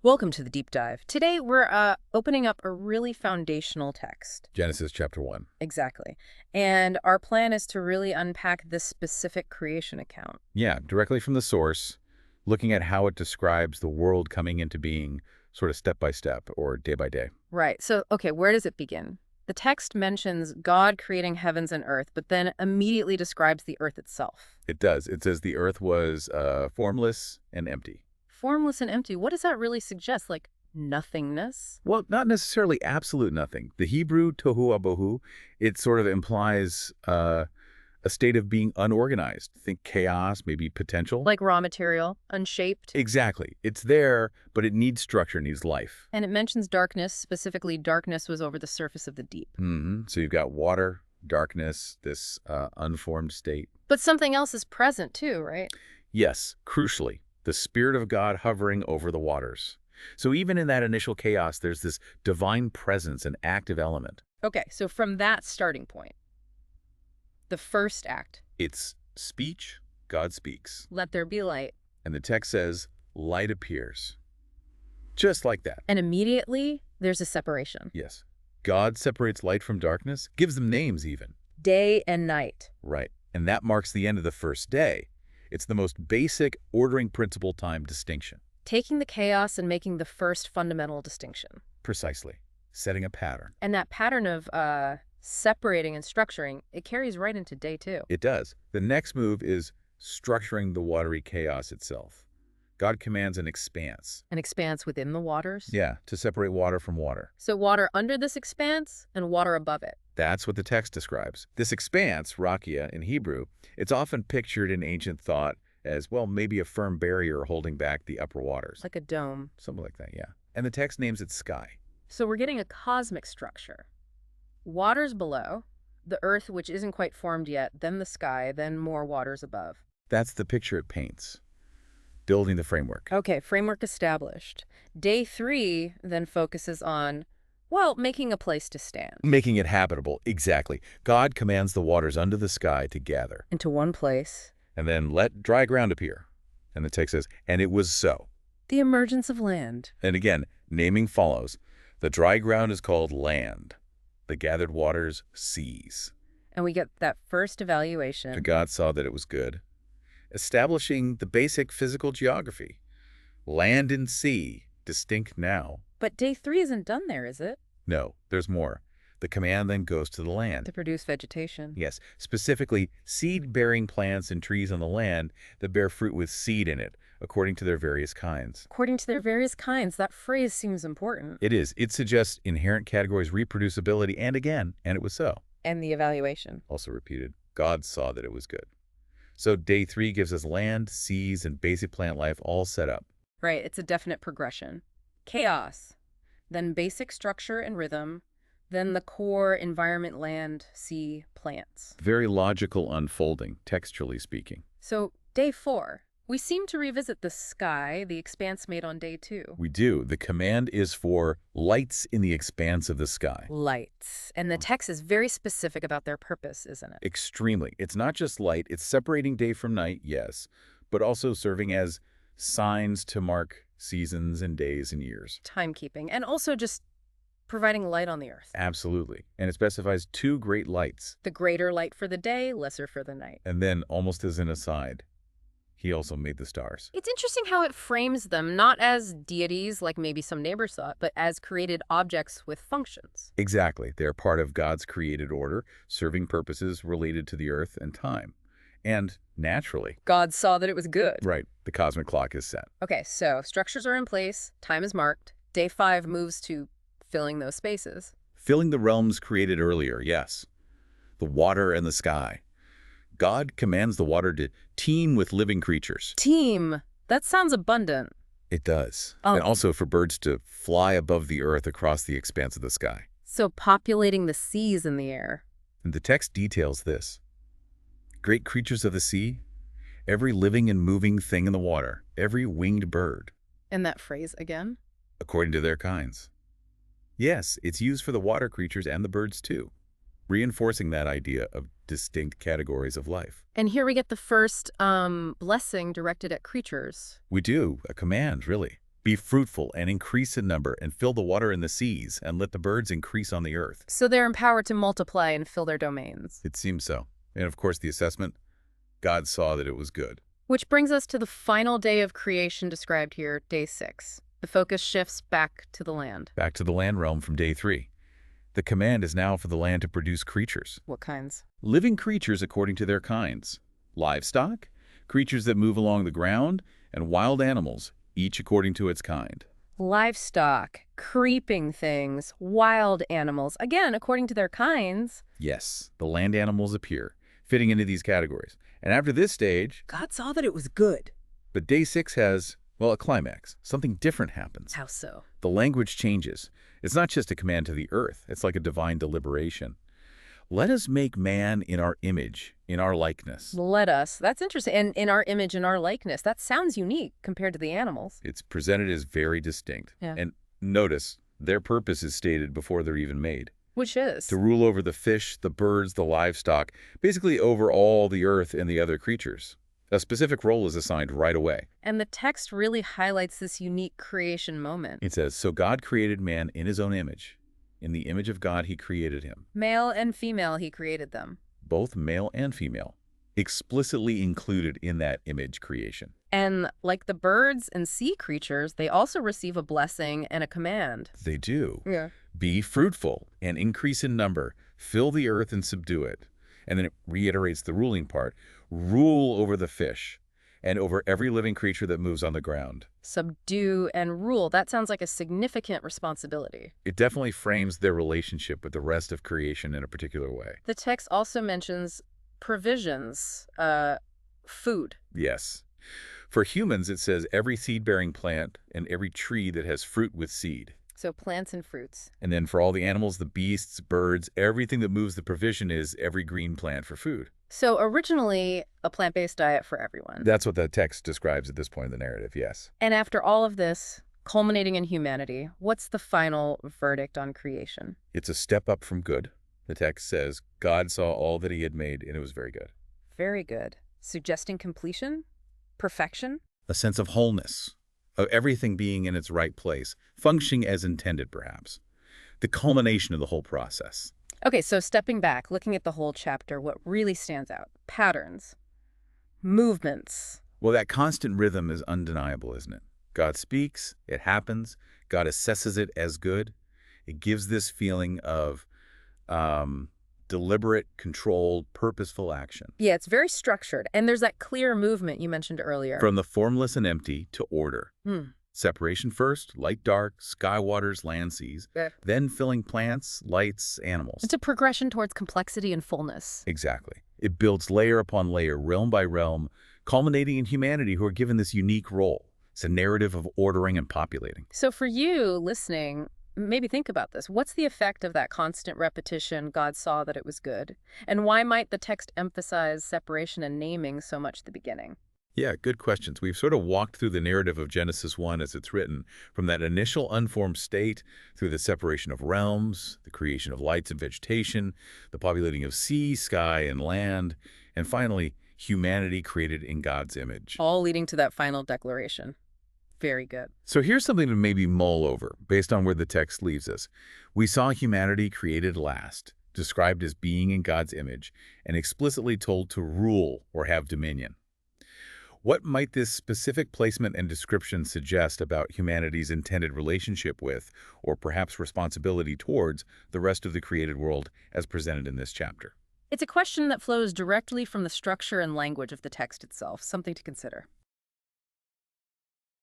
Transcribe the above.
Welcome to the deep dive. Today we're opening up a really foundational text. Genesis chapter 1. Exactly. And our plan is to really unpack this specific creation account. Yeah, directly from the source, looking at how it describes the world coming into being sort of step by step or day by day. Right. So, okay, where does it begin? The text mentions God creating heavens and earth, but then immediately describes the earth itself. It does. It says the earth was formless and empty. Formless and empty. What does that really suggest? Like nothingness? Well, not necessarily absolute nothing. The Hebrew tohu abohu, it sort of implies a state of being unorganized. Think chaos, maybe potential. Like raw material, unshaped? Exactly. It's there, but it needs structure, needs life. And it mentions darkness. Specifically, darkness was over the surface of the deep. So you've got water, darkness, this unformed state. But something else is present too, right? Yes, crucially, the Spirit of God hovering over the waters. So even in that initial chaos, there's this divine presence, an active element. Okay, so from that starting point, the first act, It's speech, God speaks. let there be light. And the text says, light appears. Just like that. And immediately, there's a separation. Yes. God separates light from darkness, gives them names even. Day and night. Right. And that marks the end of the first day. It's the most basic ordering principle time distinction. Taking the chaos and making the first fundamental distinction. Precisely. Setting a pattern. And that pattern of separating and structuring, it carries right into day two. It does. The next move is structuring the watery chaos itself. God commands an expanse. An expanse within the waters. Yeah, to separate water from water. So water under this expanse and water above it. That's what the text describes. This expanse, rakia in Hebrew, it's often pictured in ancient thought as, well, maybe a firm barrier holding back the upper waters. Like a dome. Something like that, yeah. And the text names it sky. So we're getting a cosmic structure. Waters below, the earth which isn't quite formed yet, then the sky, then more waters above. That's the picture it paints. Building the framework. Okay, framework established. Day three then focuses on, well, making a place to stand. Making it habitable, exactly. God commands the waters under the sky to gather. Into one place. And then let dry ground appear. And the text says, and it was so. The emergence of land. And again, naming follows. The dry ground is called land. The gathered waters, seas. And we get that first evaluation. And God saw that it was good. Establishing the basic physical geography. Land and sea, distinct now. But day three isn't done there, is it? No, there's more. The command then goes to the land. To produce vegetation. Yes, specifically seed-bearing plants and trees on the land that bear fruit with seed in it, according to their various kinds. According to their various kinds, that phrase seems important. It is. It suggests inherent categories, reproducibility, and again, and it was so. And the evaluation. Also repeated, God saw that it was good. So day three gives us land, seas, and basic plant life all set up. Right, it's a definite progression. Chaos, then basic structure and rhythm, then the core environment, land, sea, plants. Very logical unfolding, textually speaking. So day four, we seem to revisit the sky, the expanse made on day two. We do. The command is for lights in the expanse of the sky. Lights. And the text is very specific about their purpose, isn't it? Extremely. It's not just light. It's separating day from night, yes, but also serving as signs to mark seasons and days and years. Timekeeping. And also just providing light on the earth. Absolutely. And it specifies two great lights. The greater light for the day, lesser for the night. And then, almost as an aside, he also made the stars. It's interesting how it frames them, not as deities like maybe some neighbors thought, but as created objects with functions. Exactly. They're part of God's created order, serving purposes related to the earth and time. And naturally. God saw that it was good. Right. The cosmic clock is set. Okay, so structures are in place, time is marked. Day five moves to filling those spaces. Filling the realms created earlier, yes. The water and the sky. God commands the water to teem with living creatures. Team. That sounds abundant. It does. Oh. And also for birds to fly above the earth across the expanse of the sky. So populating the seas in the air. And the text details this. Great creatures of the sea, every living and moving thing in the water, every winged bird. And that phrase again? According to their kinds. Yes, it's used for the water creatures and the birds too, reinforcing that idea of distinct categories of life. And here we get the first blessing directed at creatures. We do, a command, really. Be fruitful and increase in number, and fill the water in the seas, and let the birds increase on the earth. So they're empowered to multiply and fill their domains. It seems so. And of course, the assessment, God saw that it was good. Which brings us to the final day of creation described here, day 6. The focus shifts back to the land. Back to the land realm from day 3. The command is now for the land to produce creatures. What kinds? Living creatures according to their kinds. Livestock, creatures that move along the ground, and wild animals, each according to its kind. Livestock, creeping things, wild animals, again, according to their kinds. Yes, the land animals appear, fitting into these categories. And after this stage, God saw that it was good. but day 6 has, well, a climax. Something different happens. How so? The language changes. It's not just a command to the earth. It's like a divine deliberation. Let us make man in our image, in our likeness. Let us. That's interesting. And in our image, in our likeness. That sounds unique compared to the animals. It's presented as very distinct. Yeah. And notice, their purpose is stated before they're even made. Which is? To rule over the fish, the birds, the livestock, basically over all the earth and the other creatures. A specific role is assigned right away. And the text really highlights this unique creation moment. It says, "So God created man in his own image. In the image of God he created him." Male and female, he created them. Both male and female, explicitly included in that image creation. And like the birds and sea creatures, they also receive a blessing and a command. They do. Yeah. Be fruitful and increase in number. Fill the earth and subdue it. And then it reiterates the ruling part. Rule over the fish and over every living creature that moves on the ground. Subdue and rule. That sounds like a significant responsibility. It definitely frames their relationship with the rest of creation in a particular way. The text also mentions provisions, food. Yes. For humans, it says every seed-bearing plant and every tree that has fruit with seed. So plants and fruits. And then for all the animals, the beasts, birds, everything that moves the provision is every green plant for food. So originally, a plant-based diet for everyone. That's what the text describes at this point in the narrative, yes. And after all of this, culminating in humanity, what's the final verdict on creation? It's a step up from good. The text says, God saw all that he had made, and it was very good. Very good. Suggesting completion? Perfection? A sense of wholeness, of everything being in its right place, functioning as intended, perhaps. The culmination of the whole process. Okay, so stepping back, looking at the whole chapter, what really stands out? Patterns. Movements. Well, that constant rhythm is undeniable, isn't it? God speaks, it happens, God assesses it as good. It gives this feeling of deliberate, controlled, purposeful action. Yeah, it's very structured. And there's that clear movement you mentioned earlier. From the formless and empty to order. Hmm. Separation first, light dark, sky waters, land seas. Yeah. Then filling plants, lights, animals. It's a progression towards complexity and fullness. Exactly. It builds layer upon layer, realm by realm, culminating in humanity who are given this unique role. It's a narrative of ordering and populating. So for you listening, maybe think about this. What's the effect of that constant repetition, God saw that it was good? And why might the text emphasize separation and naming so much at the beginning? Yeah, good questions. We've sort of walked through the narrative of Genesis 1 as it's written, from that initial unformed state through the separation of realms, the creation of lights and vegetation, the populating of sea, sky, and land, and finally, humanity created in God's image. All leading to that final declaration. Very good. So here's something to maybe mull over, based on where the text leaves us. We saw humanity created last, described as being in God's image, and explicitly told to rule or have dominion. What might this specific placement and description suggest about humanity's intended relationship with, or perhaps responsibility towards, the rest of the created world as presented in this chapter? It's a question that flows directly from the structure and language of the text itself, something to consider.